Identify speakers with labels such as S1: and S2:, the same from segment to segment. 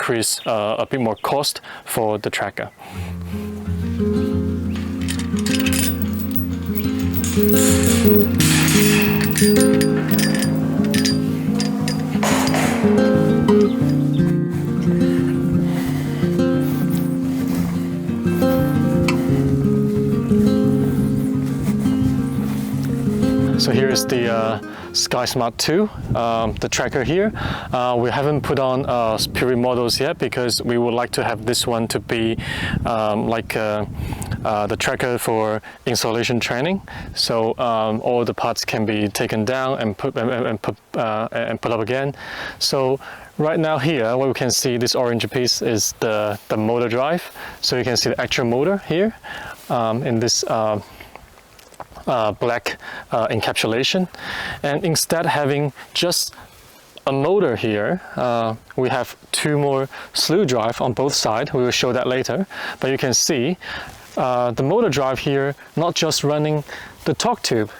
S1: increase a bit more cost for the tracker. So here is the SkySmart 2, the tracker here. We haven't put on period models yet because we would like to have this one to be the tracker for installation training. So all the parts can be taken down and put up again. So right now here, what we can see, this orange piece is the motor drive. So you can see the actual motor here in this black encapsulation, and instead having just a motor here, we have two more slew drive on both sides. We will show that later, but you can see the motor drive here not just running the torque tube,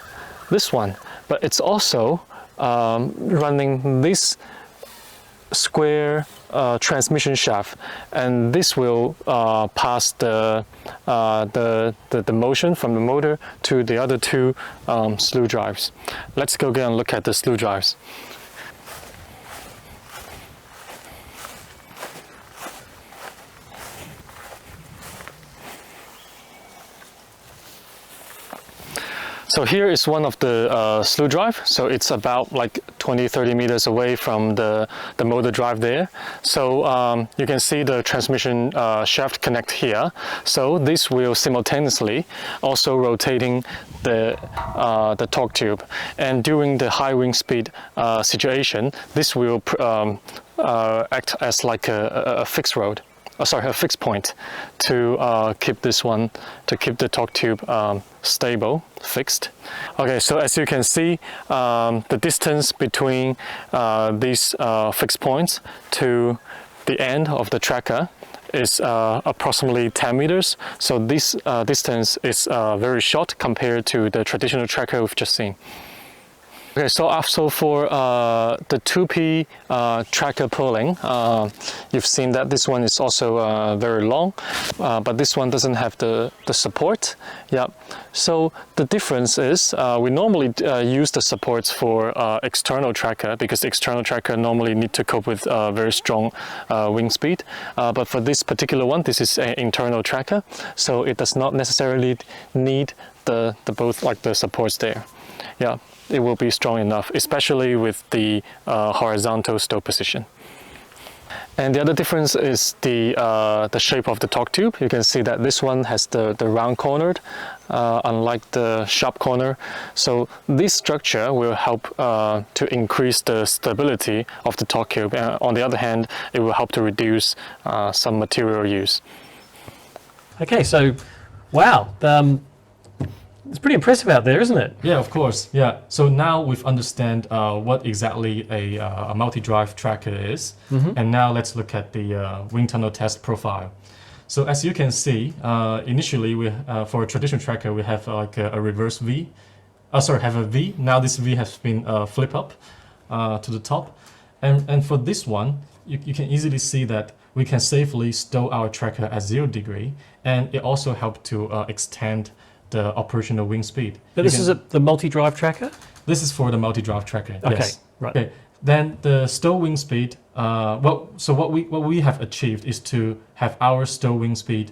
S1: this one, but it's also running this square transmission shaft, and this will pass the motion from the motor to the other two slew drives. Let's go again and look at the slew drives. So here is one of the slew drive. So it's about like 20-30 meters away from the motor drive there. So you can see the transmission shaft connect here. So this will simultaneously also rotating the torque tube. And during the high wind speed situation, this will act as like a fixed rod. A fixed point to keep this one, to keep the torque tube stable, fixed. Okay, so as you can see, the distance between these fixed points to the end of the tracker is approximately 10 meters. So this distance is very short compared to the traditional tracker we've just seen. Okay, so for the 2P tracker pulling, you've seen that this one is also very long, but this one doesn't have the support. Yeah. So the difference is we normally use the supports for external tracker because the external tracker normally need to cope with very strong wind speed. But for this particular one, this is an internal tracker, so it does not necessarily need the both like the supports there. Yeah. It will be strong enough, especially with the horizontal stow position. And the other difference is the shape of the torque tube. You can see that this one has the round cornered, unlike the sharp corner. So this structure will help to increase the stability of the torque tube. And on the other hand, it will help to reduce some material use.
S2: Okay, so wow. It's pretty impressive out there, isn't it?
S3: Yeah, of course. Yeah. So now we've understand what exactly a multi-drive tracker is, and now let's look at the wind tunnel test profile. So as you can see, initially we for a traditional tracker we have like a reverse V. Have a V. Now this V has been flip up to the top, and for this one, you can easily see that we can safely stow our tracker at 0 degree, and it also helps to extend the operational wind speed.
S2: But this is the multi-drive tracker?
S3: This is for the multi-drive tracker,
S2: okay,
S3: yes.
S2: Right.
S3: Okay. Then the stow wind speed, so what we have achieved is to have our stow wind speed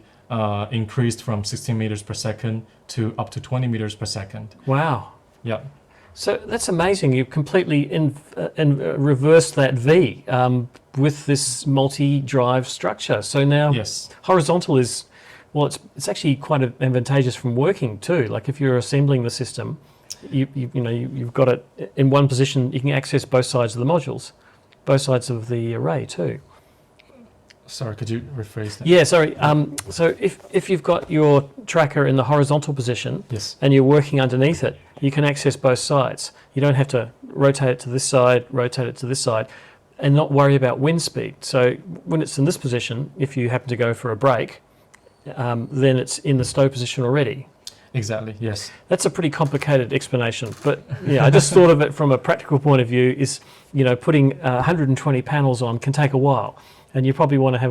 S3: increased from 16 meters per second to up to 20 meters per second.
S2: Wow.
S3: Yeah.
S2: So that's amazing. You completely reversed that V with this multi-drive structure. So now
S3: yes.
S2: Horizontal is, well, it's actually quite advantageous from working too. Like if you're assembling the system, you've got it in one position. You can access both sides of the modules, both sides of the array too.
S3: Sorry, could you rephrase that?
S2: Yeah, sorry. So if you've got your tracker in the horizontal position,
S3: yes,
S2: and you're working underneath it, you can access both sides. You don't have to rotate it to this side, rotate it to this side, and not worry about wind speed. So when it's in this position, if you happen to go for a break, then it's in the stow position already.
S3: Exactly, yes.
S2: That's a pretty complicated explanation, but yeah, I just thought of it from a practical point of view is, putting 120 panels on can take a while. and you probably want to have